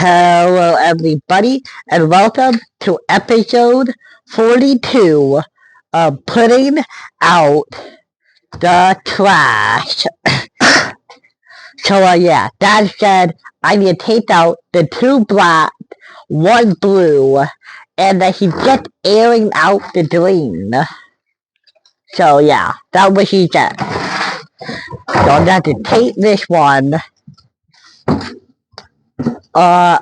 Hello, everybody, and welcome to episode 42 of Putting Out the Trash. So, Dad said I need to take out the two black, one blue, and that he's just airing out the green. So, that's what he said. So I'm going to take this one. I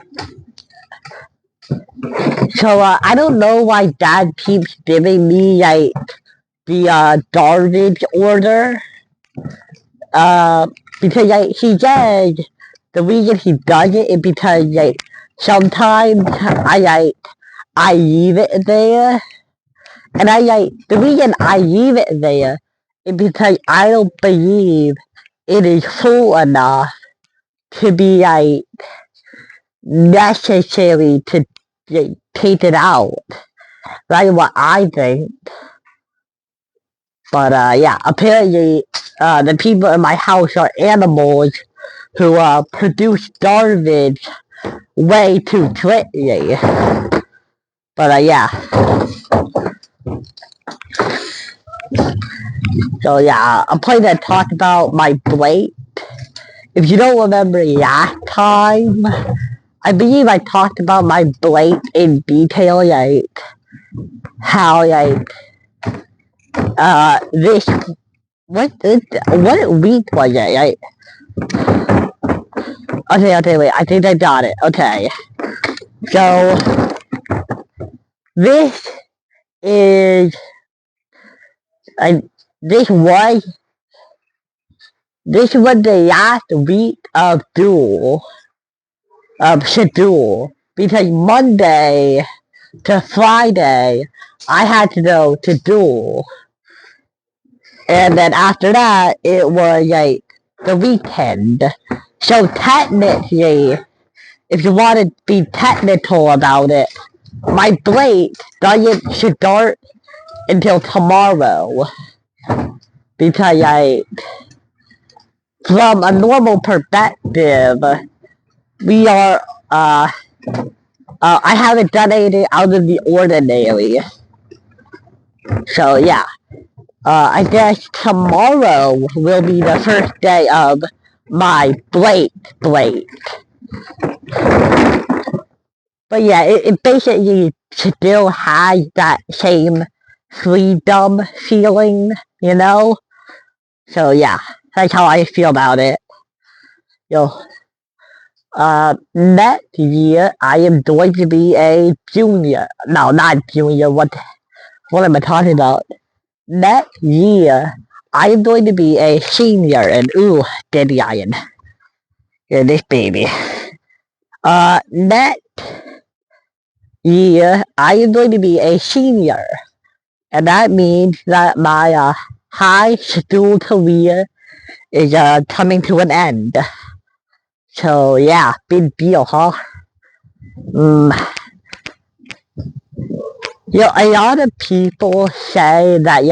don't know why Dad keeps giving me, the garbage order. Because, he says the reason he does it is because, sometimes I leave it there. And the reason I leave it there is because I don't believe it is full enough to be, necessary to take it out. That's what I think. But, apparently, the people in my house are animals who, produce garbage way too quickly. But, I'm planning to talk about my plate. If you don't remember last time, I believe I talked about my plate in detail, how, this, what week was it, Okay, wait, I think I got it, okay. So, this is, this was the last week of schedule, because Monday to Friday, I had to go to duel. And then after that, it was, the weekend. So technically, if you want to be technical about it, my break doesn't start until tomorrow. Because, from a normal perspective, we are, I haven't done anything out of the ordinary. So, I guess tomorrow will be the first day of my break. But it basically still has that same freedom feeling, you know? So, that's how I feel about it. Next year, I am going to be a junior. No, not junior. What am I talking about? Next year, I am going to be a senior, and ooh, daddy iron. Yeah, this baby. Next year, I am going to be a senior, and that means that my high school career is coming to an end. So big deal, huh? A lot of people say that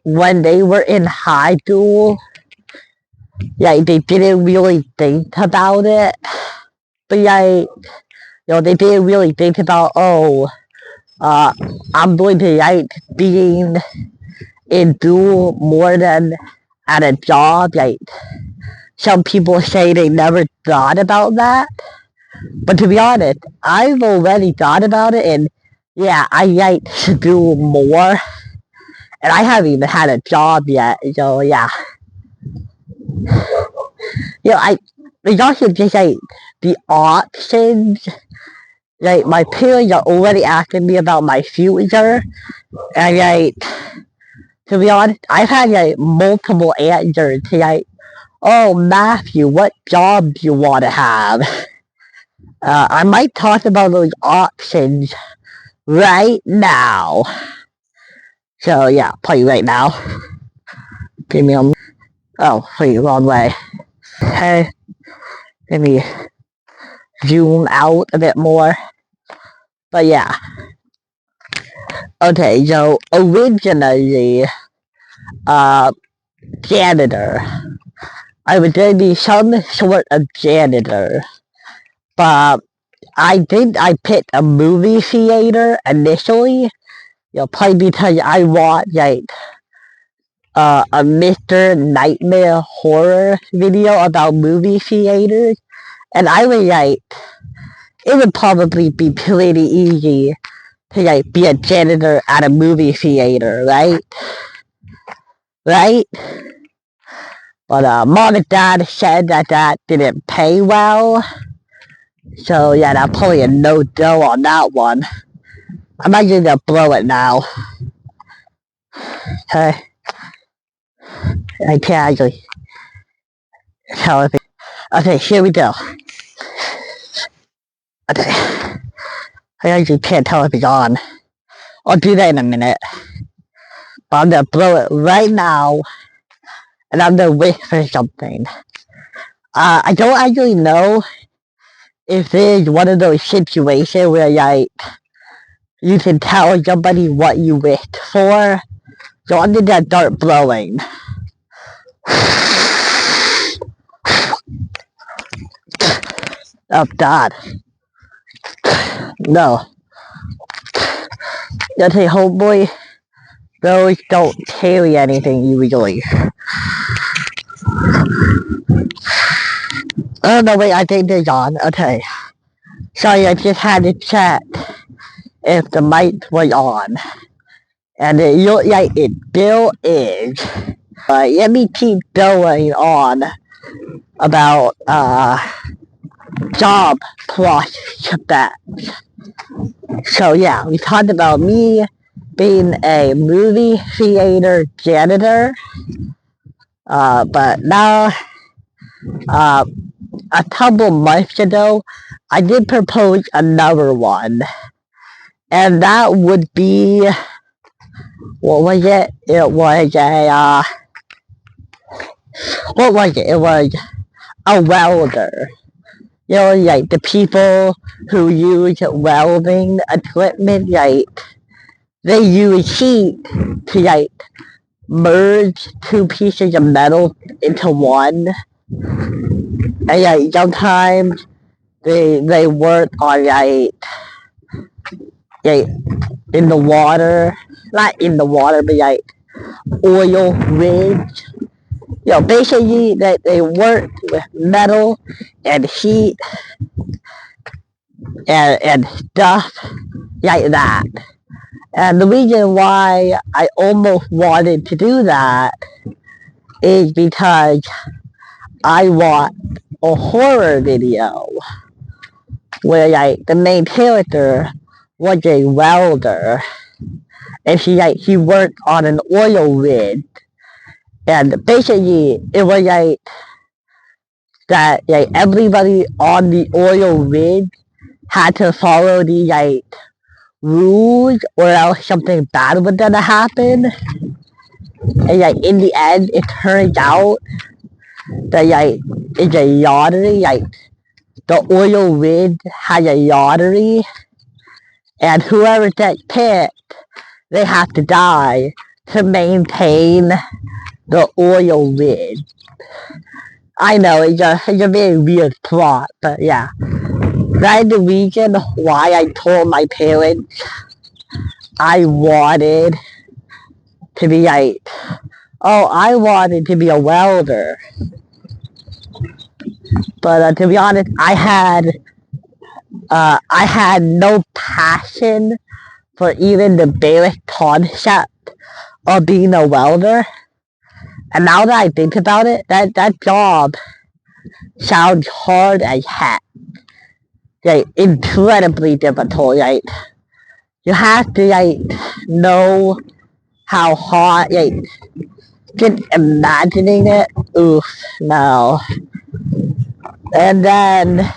when they were in high school, they didn't really think about it. But they didn't really think about, I'm going to being in school more than at a job. Some people say they never thought about that. But to be honest, I've already thought about it, and I like to do more. And I haven't even had a job yet, so there's also just the options. My parents are already asking me about my future, and to be honest, I've had multiple answers to oh Matthew, what job do you want to have? I might talk about those options right now. So play right now. Premium. Oh, wait, wrong way. Hey, let me zoom out a bit more. But okay, so originally, janitor. I was going to be some sort of janitor. I picked a movie theater initially, probably because I watched a Mr. Nightmare horror video about movie theaters, and I was it would probably be pretty easy to be a janitor at a movie theater, right? Right? But mom and dad said that didn't pay well, so yeah, that's probably a no-go on that one. I'm actually gonna blow it now. Okay, I can't actually tell if it. Okay, here we go. Okay, I actually can't tell if it's on. I'll do that in a minute. But I'm gonna blow it right now, and I'm gonna wait for something. I don't actually know if there's one of those situations where you can tell somebody what you wished for. So I'm gonna start blowing. Oh God. No. Okay, homeboy. Those don't carry anything usually. Oh no, wait, I think they're on. Okay. Sorry, I just had to check if the mic was on. And it looked like it still is. Let me keep going on about job prospects. So yeah, we talked about me being a movie theater janitor. But now, a couple months ago, I did propose another one. And that would be, what was it? It was what was it? It was a welder. Like the people who use welding equipment, they use heat to merge two pieces of metal into one. And sometimes they work on in the water, not in the water, but oil rigs. Basically they work with metal and heat and stuff like that. And the reason why I almost wanted to do that is because I watched a horror video where the main character was a welder, and he worked on an oil rig, and basically it was that everybody on the oil rig had to follow the rules, or else something bad was gonna happen. And in the end, it turns out that it's a lottery. The oil rig has a lottery, and whoever gets picked, they have to die to maintain the oil rig. I know it's a very weird plot, but yeah, that's the reason why I told my parents I wanted to be I wanted to be a welder. But to be honest, I had no passion for even the basic concept of being a welder. And now that I think about it, that job sounds hard as heck. Incredibly difficult. You have to know how hard. Just imagining it. Oof, no. And then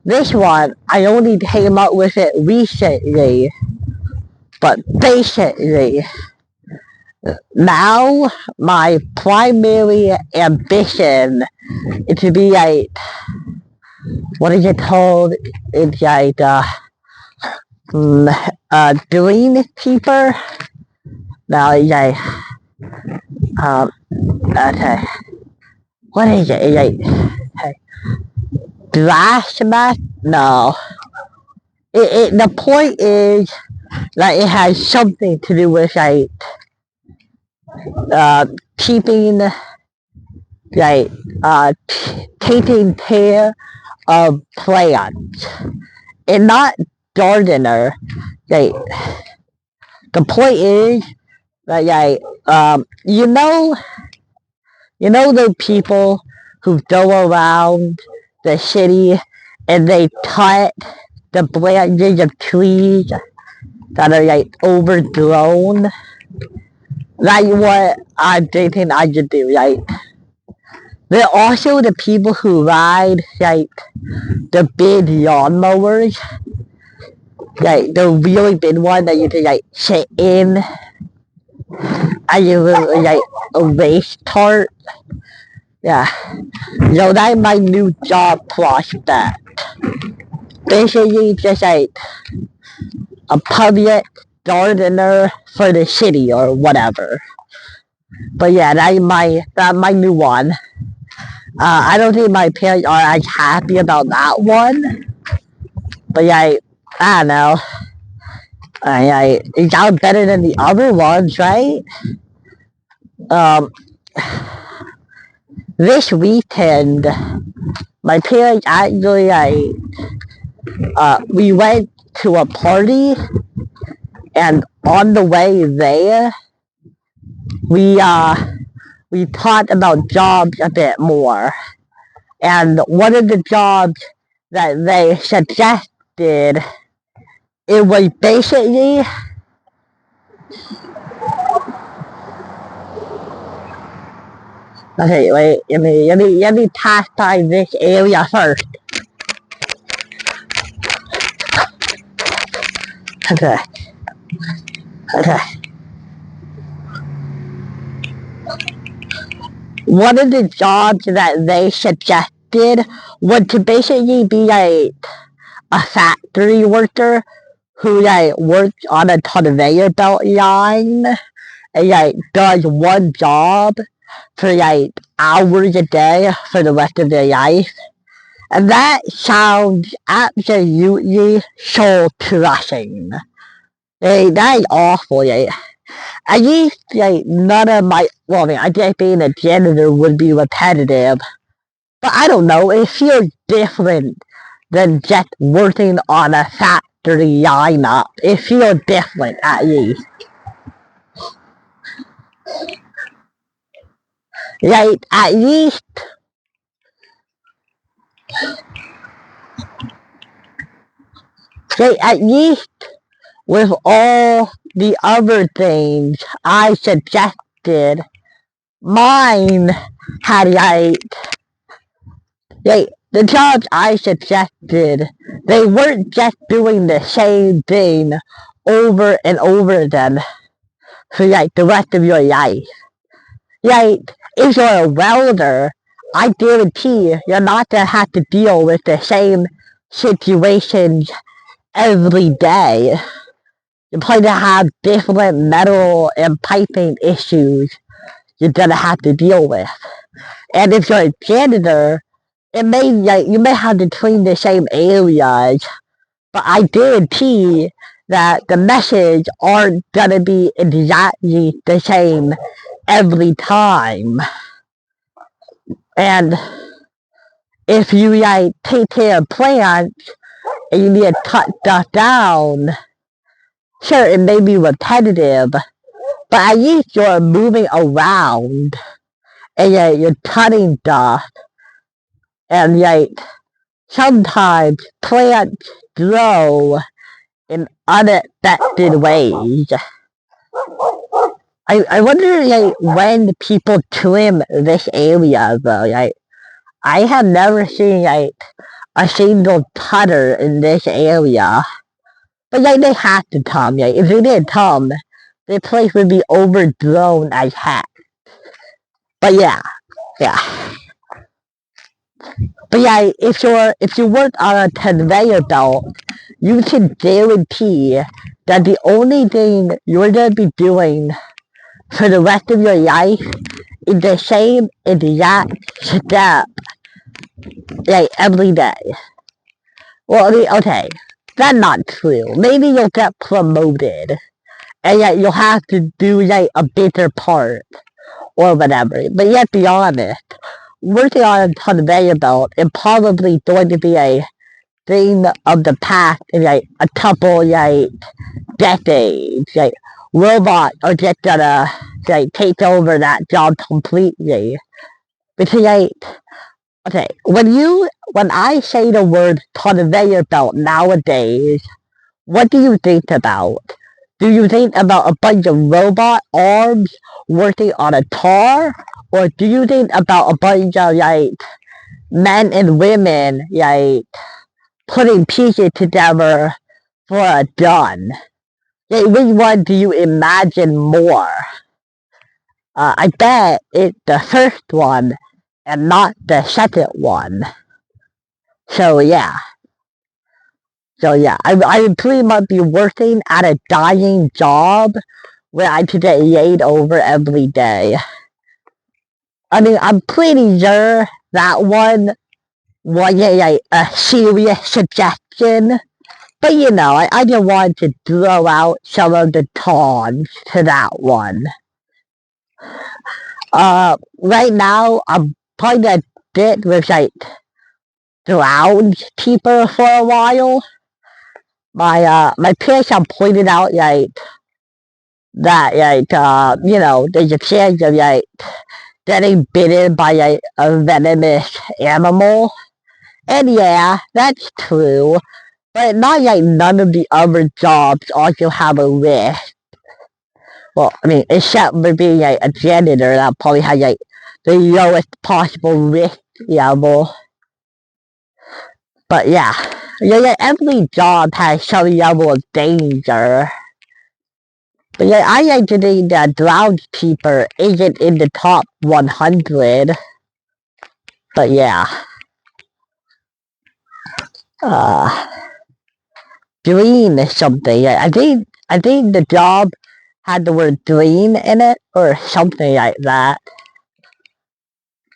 this one, I only came up with it recently. But basically, now my primary ambition is to be what is it called? It's greenkeeper. Now it's okay. What is it? It's flashback? No. The point is that it has something to do with like keeping like taking care of plants and not gardener. Like the point is that you know the people who go around the city and they cut the branches of trees that are like overgrown. That's what I'm thinking I should do. Like there are also the people who ride like the big lawnmowers, like the really big one that you can like sit in and you like a race cart. Yeah. So that's my new job prospect. Basically just like a public gardener for the city or whatever. But yeah, that's my new one. I don't think my parents are as happy about that one. But yeah, I don't know. It sounds better than the other ones, right? Um, this weekend, my parents actually we went to a party, and on the way there, we talked about jobs a bit more. And one of the jobs that they suggested, it was basically okay, wait, let me pass by this area first. Okay. Okay. One of the jobs that they suggested was to basically be like a factory worker who like works on a conveyor belt line and like does one job for like hours a day for the rest of their life. And that sounds absolutely soul crushing. Like, that is awful. Like, at least like none of my I guess being a janitor would be repetitive. But I don't know, it feels different than just working on a factory lineup. It feels different at least. Like at least with all the other things I suggested, mine had the jobs I suggested, they weren't just doing the same thing over and over again for like the rest of your life. Like, if you're a welder, I guarantee you're not gonna have to deal with the same situations every day. You're probably gonna have different metal and piping issues you're gonna have to deal with. And if you're a janitor, you may have to clean the same areas, but I guarantee that the message aren't gonna be exactly the same every time. And if you take care of plants and you need to cut stuff down, sure, it may be repetitive, but at least you're moving around and you're cutting stuff, and sometimes plants grow in unexpected ways. I wonder when people trim this area though. I have never seen a single cutter in this area. But they have to come. If they didn't come, the place would be overgrown as heck. But yeah. But if you work on a conveyor belt, you can guarantee that the only thing you're gonna be doing for the rest of your life is the same exact step like every day. Well, I mean, okay, that's not true. Maybe you'll get promoted, and yet you'll have to do like a bigger part or whatever. But yet, be honest, working on a conveyor belt is probably going to be a thing of the past in like a couple like decades. Like robots are just gonna like take over that job completely. Because like okay, when I say the word conveyor belt nowadays, what do you think about? Do you think about a bunch of robot arms working on a car? Or do you think about a bunch of like men and women like putting pieces together for a gun? Like, which one do you imagine more? I bet it's the first one and not the second one. So yeah. I would pretty much be working at a dying job where I could get laid over every day. I mean, I'm pretty sure that one wasn't like a serious suggestion. But you know, I just wanted to throw out some of the taunts to that one. Right now, I'm probably gonna sit with like groundskeeper for a while. My parents have pointed out like that you know, there's a chance of like getting bitten by like a venomous animal. And yeah, that's true. But not like none of the other jobs also have a risk. Well, I mean, except for being like a janitor, that probably has like the lowest possible risk level. But yeah, like every job has some level of danger. But yeah, I like to think that groundskeeper isn't in the top 100. But yeah, uh, green is something. I think the job had the word green in it or something like that.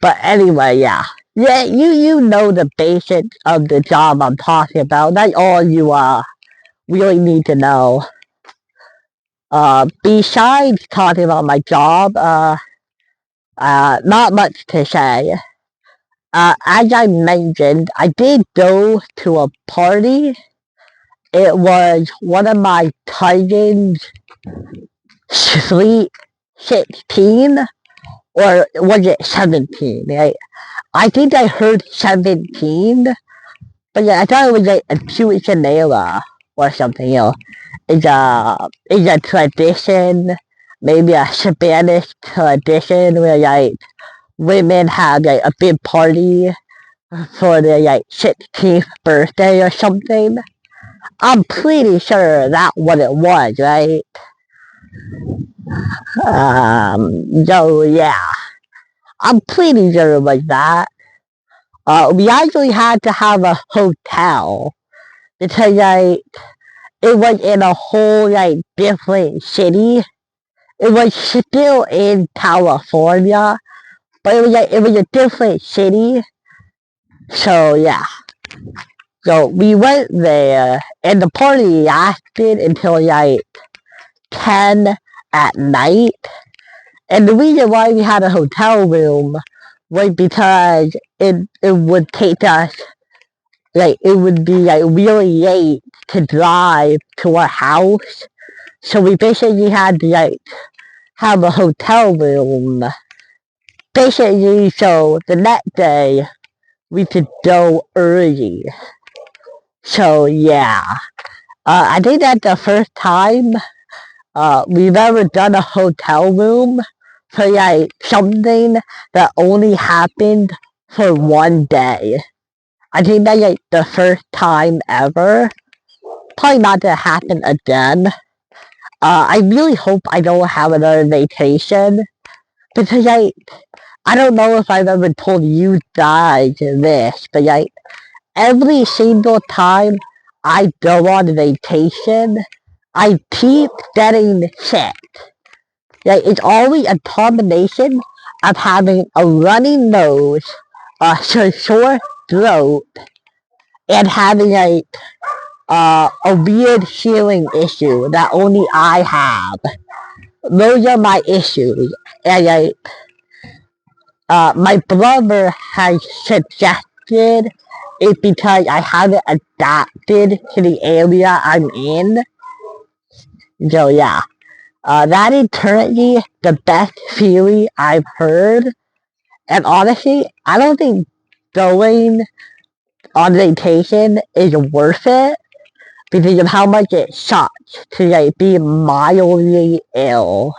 But anyway, yeah. Yeah, you know the basics of the job I'm talking about. That's all you really need to know. Besides talking about my job, not much to say. As I mentioned, I did go to a party. It was one of my cousins' sweet 16, or was it 17? I think I heard 17, but yeah, I thought it was like a Quinceañera or something, you know. It's a tradition, maybe a Spanish tradition where like women have like a big party for their like 16th birthday or something. I'm pretty sure that's what it was, right? So yeah, I'm pretty sure it was that. We actually had to have a hotel because like it was in a whole like different city. It was still in California, but it was a different city. So yeah. So we went there and the party lasted until like 10 at night. And the reason why we had a hotel room was because it would take us like it would be like really late to drive to our house. So we basically had to like have a hotel room. Basically so the next day we could go early. So yeah. I think that's the first time we've ever done a hotel room for like something that only happened for one day. I think that's like the first time ever. Probably not to happen again. I really hope I don't have another vacation because I don't know if I've ever told you guys this, but like every single time I go on vacation, I keep getting sick. Like it's always a combination of having a runny nose sore throat and having a weird hearing issue that only I have. Those are my issues. And my brother has suggested it's because I haven't adapted to the area I'm in. So yeah. That is currently the best theory I've heard. And honestly, I don't think going on vacation is worth it because of how much it sucks to be mildly ill.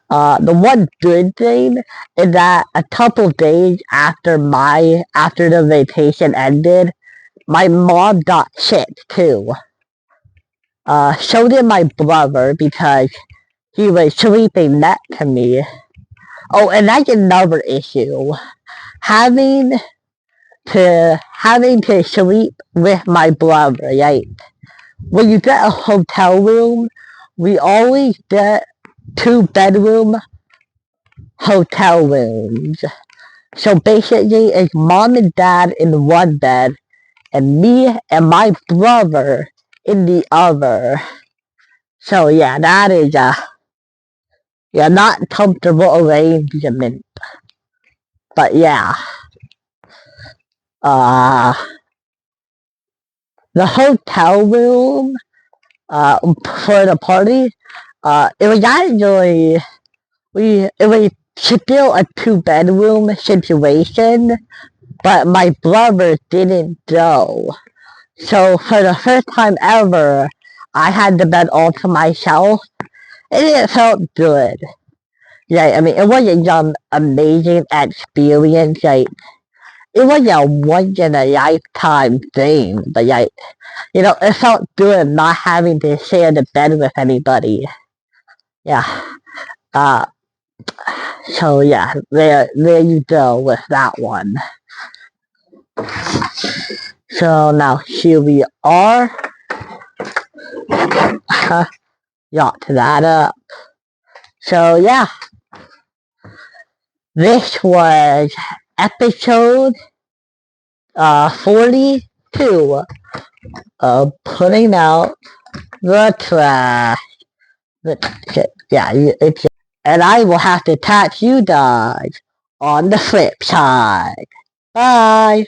The one good thing is that a couple days after the vacation ended, my mom got sick too. So did my brother because he was sleeping next to me. Oh, and that's another issue. Having to sleep with my brother, right? When you get a hotel room, we always get 2-bedroom hotel rooms. So basically, it's mom and dad in one bed, and me and my brother in the other. So yeah, that is not comfortable arrangement. But yeah, uh, the hotel room, for the party, it was actually, it was still a 2-bedroom situation, but my brother didn't go. So for the first time ever, I had the bed all to myself, and it felt good. Yeah, I mean, it wasn't some amazing experience, it was a once in a lifetime thing, but it felt good not having to share the bed with anybody. Yeah. Uh, so yeah, there you go with that one. So now here we are. Got that up. So yeah, this was episode 42 of putting out the trash. Yeah, it's, and I will have to catch you guys on the flip side. Bye.